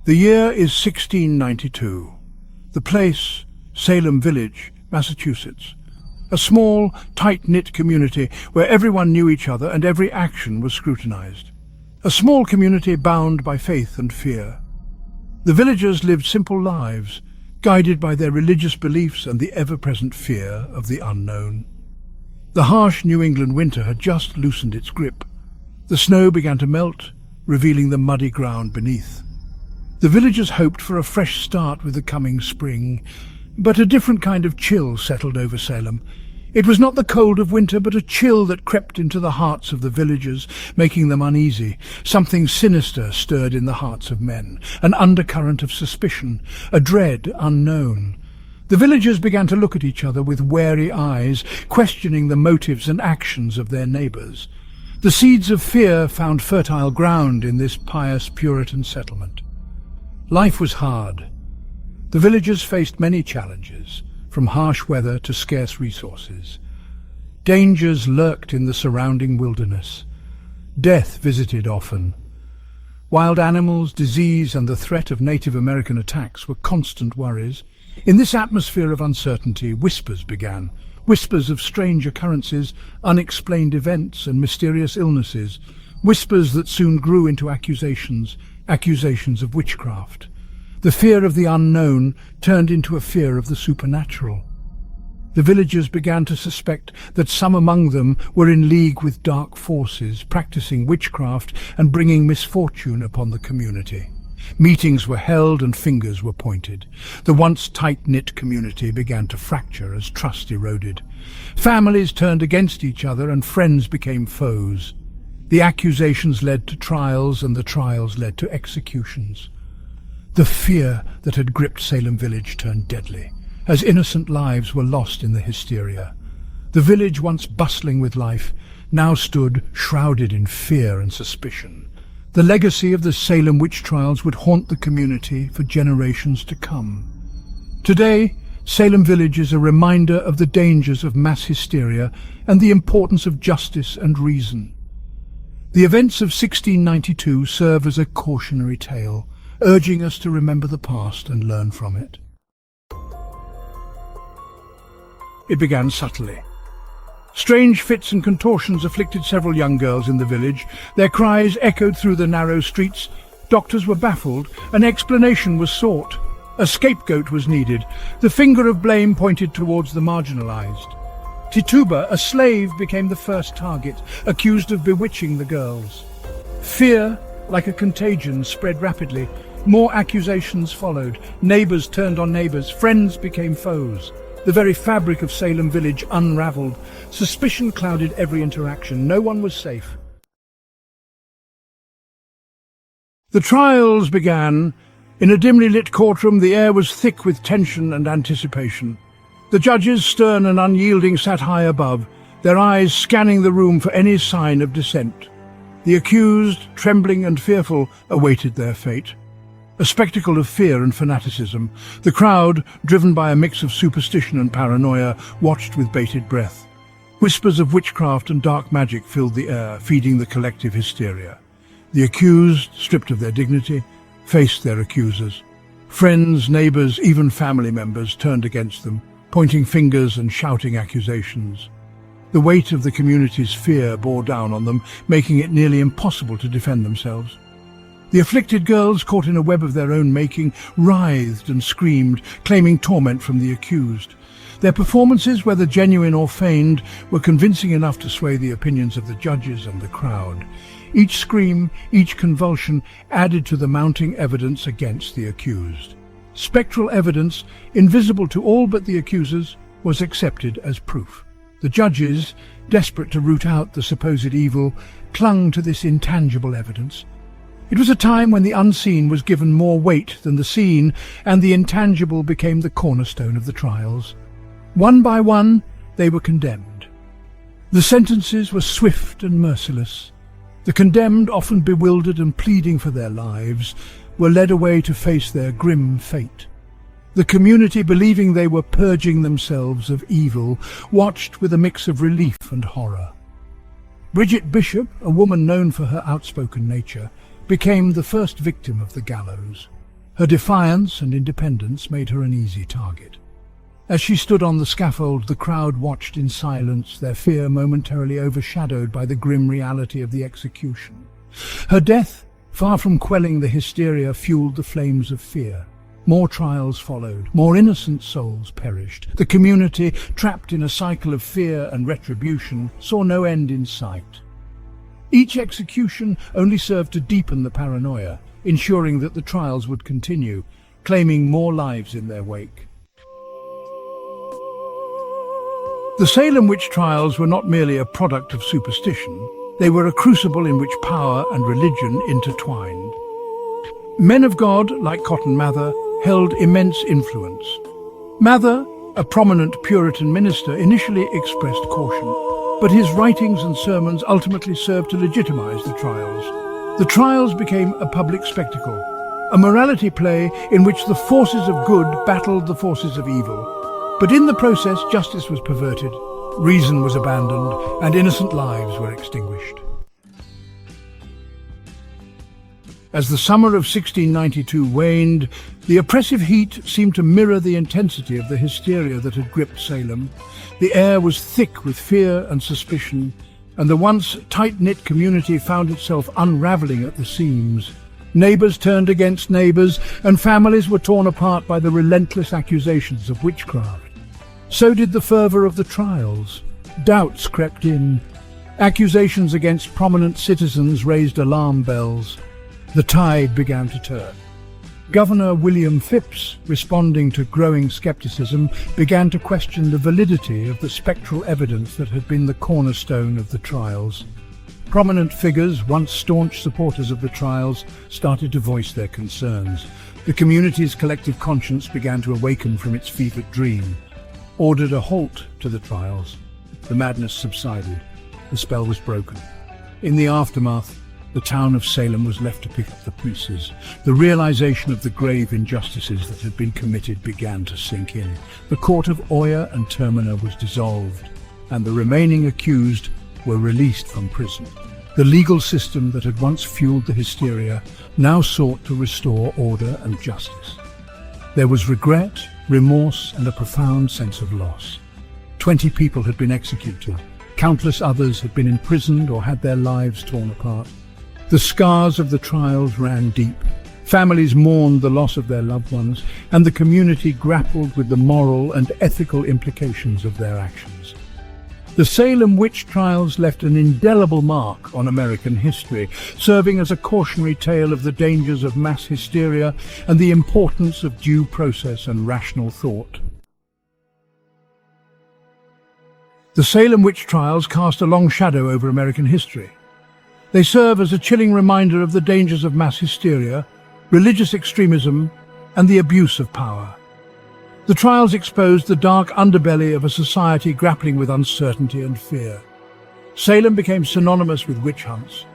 The year is 1692. The place, Salem Village, Massachusetts. A small, tight-knit community where everyone knew each other and every action was scrutinized. A small community bound by faith and fear. The villagers lived simple lives, guided by their religious beliefs and the ever-present fear of the unknown. The harsh New England winter had just loosened its grip. The snow began to melt, revealing the muddy ground beneath. The villagers hoped for a fresh start with the coming spring, but a different kind of chill settled over Salem. It was not the cold of winter, but a chill that crept into the hearts of the villagers, making them uneasy. Something sinister stirred in the hearts of men, an undercurrent of suspicion, a dread unknown. The villagers began to look at each other with wary eyes, questioning the motives and actions of their neighbours. The seeds of fear found fertile ground in this pious Puritan settlement. Life was hard. The villagers faced many challenges, from harsh weather to scarce resources. Dangers lurked in the surrounding wilderness. Death visited often. Wild animals, disease, and the threat of Native American attacks were constant worries. In this atmosphere of uncertainty, whispers began. Whispers of strange occurrences, unexplained events, and mysterious illnesses. Whispers that soon grew into accusations of witchcraft. The fear of the unknown turned into a fear of the supernatural. The villagers began to suspect that some among them were in league with dark forces, practicing witchcraft and bringing misfortune upon the community. Meetings were held and fingers were pointed. The once tight-knit community began to fracture as trust eroded. Families turned against each other and friends became foes. The accusations led to trials and the trials led to executions. The fear that had gripped Salem Village turned deadly, as innocent lives were lost in the hysteria. The village, once bustling with life, now stood shrouded in fear and suspicion. The legacy of the Salem Witch Trials would haunt the community for generations to come. Today, Salem Village is a reminder of the dangers of mass hysteria and the importance of justice and reason. The events of 1692 serve as a cautionary tale, urging us to remember the past and learn from it. It began subtly. Strange fits and contortions afflicted several young girls in the village. Their cries echoed through the narrow streets. Doctors were baffled. An explanation was sought. A scapegoat was needed. The finger of blame pointed towards the marginalized. Tituba, a slave, became the first target, accused of bewitching the girls. Fear, like a contagion, spread rapidly. More accusations followed. Neighbors turned on neighbors. Friends became foes. The very fabric of Salem Village unraveled. Suspicion clouded every interaction. No one was safe. The trials began. In a dimly lit courtroom, the air was thick with tension and anticipation. The judges, stern and unyielding, sat high above, their eyes scanning the room for any sign of dissent. The accused, trembling and fearful, awaited their fate. A spectacle of fear and fanaticism. The crowd, driven by a mix of superstition and paranoia, watched with bated breath. Whispers of witchcraft and dark magic filled the air, feeding the collective hysteria. The accused, stripped of their dignity, faced their accusers. Friends, neighbors, even family members turned against them, pointing fingers and shouting accusations. The weight of the community's fear bore down on them, making it nearly impossible to defend themselves. The afflicted girls, caught in a web of their own making, writhed and screamed, claiming torment from the accused. Their performances, whether genuine or feigned, were convincing enough to sway the opinions of the judges and the crowd. Each scream, each convulsion added to the mounting evidence against the accused. Spectral evidence, invisible to all but the accusers, was accepted as proof. The judges, desperate to root out the supposed evil, clung to this intangible evidence. It was a time when the unseen was given more weight than the seen, and the intangible became the cornerstone of the trials. One by one, they were condemned. The sentences were swift and merciless. The condemned, often bewildered and pleading for their lives, were led away to face their grim fate. The community, believing they were purging themselves of evil, watched with a mix of relief and horror. Bridget Bishop, a woman known for her outspoken nature, became the first victim of the gallows. Her defiance and independence made her an easy target. As she stood on the scaffold, the crowd watched in silence, their fear momentarily overshadowed by the grim reality of the execution. Her death, far from quelling the hysteria, fueled the flames of fear. More trials followed, more innocent souls perished. The community, trapped in a cycle of fear and retribution, saw no end in sight. Each execution only served to deepen the paranoia, ensuring that the trials would continue, claiming more lives in their wake. The Salem Witch Trials were not merely a product of superstition, they were a crucible in which power and religion intertwined. Men of God, like Cotton Mather, held immense influence. Mather, a prominent Puritan minister, initially expressed caution, but his writings and sermons ultimately served to legitimize the trials. The trials became a public spectacle, a morality play in which the forces of good battled the forces of evil. But in the process, justice was perverted, reason was abandoned, and innocent lives were extinguished. As the summer of 1692 waned, the oppressive heat seemed to mirror the intensity of the hysteria that had gripped Salem. The air was thick with fear and suspicion, and the once tight-knit community found itself unraveling at the seams. Neighbours turned against neighbours, and families were torn apart by the relentless accusations of witchcraft. So did the fervour of the trials. Doubts crept in. Accusations against prominent citizens raised alarm bells. The tide began to turn. Governor William Phips, responding to growing skepticism, began to question the validity of the spectral evidence that had been the cornerstone of the trials. Prominent figures, once staunch supporters of the trials, started to voice their concerns. The community's collective conscience began to awaken from its fevered dream. Ordered a halt to the trials. The madness subsided. The spell was broken. In the aftermath, the town of Salem was left to pick up the pieces. The realization of the grave injustices that had been committed began to sink in. The court of Oyer and Terminer was dissolved, and the remaining accused were released from prison. The legal system that had once fueled the hysteria now sought to restore order and justice. There was regret, remorse, and a profound sense of loss. 20 people had been executed. Countless others had been imprisoned or had their lives torn apart. The scars of the trials ran deep. Families mourned the loss of their loved ones, and the community grappled with the moral and ethical implications of their actions. The Salem Witch Trials left an indelible mark on American history, serving as a cautionary tale of the dangers of mass hysteria and the importance of due process and rational thought. The Salem Witch Trials cast a long shadow over American history. They serve as a chilling reminder of the dangers of mass hysteria, religious extremism, and the abuse of power. The trials exposed the dark underbelly of a society grappling with uncertainty and fear. Salem became synonymous with witch hunts.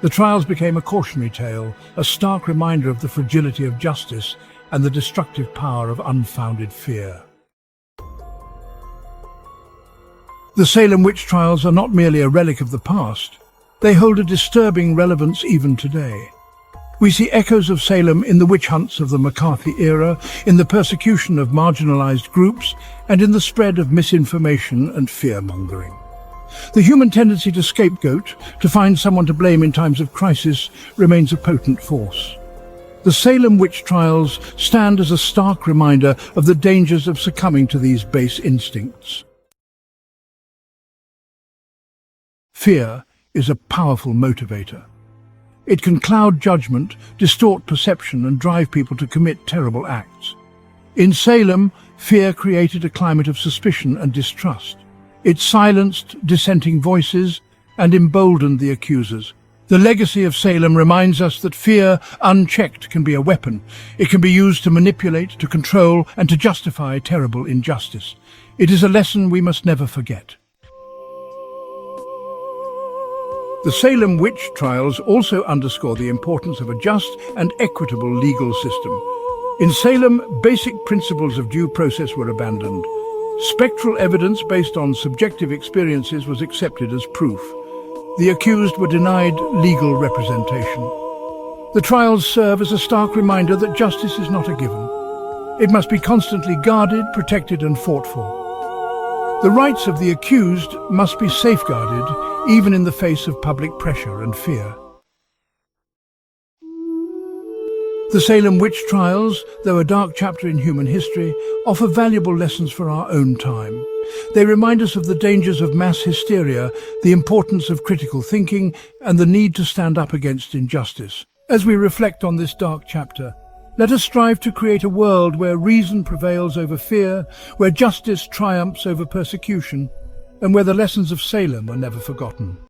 The trials became a cautionary tale, a stark reminder of the fragility of justice and the destructive power of unfounded fear. The Salem Witch Trials are not merely a relic of the past. They hold a disturbing relevance even today. We see echoes of Salem in the witch hunts of the McCarthy era, in the persecution of marginalized groups, and in the spread of misinformation and fear-mongering. The human tendency to scapegoat, to find someone to blame in times of crisis, remains a potent force. The Salem Witch Trials stand as a stark reminder of the dangers of succumbing to these base instincts. Fear is a powerful motivator. It can cloud judgment, distort perception, and drive people to commit terrible acts. In Salem, fear created a climate of suspicion and distrust. It silenced dissenting voices and emboldened the accusers. The legacy of Salem reminds us that fear, unchecked, can be a weapon. It can be used to manipulate, to control, and to justify terrible injustice. It is a lesson we must never forget. The Salem Witch Trials also underscore the importance of a just and equitable legal system. In Salem, basic principles of due process were abandoned. Spectral evidence based on subjective experiences was accepted as proof. The accused were denied legal representation. The trials serve as a stark reminder that justice is not a given. It must be constantly guarded, protected and fought for. The rights of the accused must be safeguarded, even in the face of public pressure and fear. The Salem Witch Trials, though a dark chapter in human history, offer valuable lessons for our own time. They remind us of the dangers of mass hysteria, the importance of critical thinking, and the need to stand up against injustice. As we reflect on this dark chapter, let us strive to create a world where reason prevails over fear, where justice triumphs over persecution, and where the lessons of Salem are never forgotten.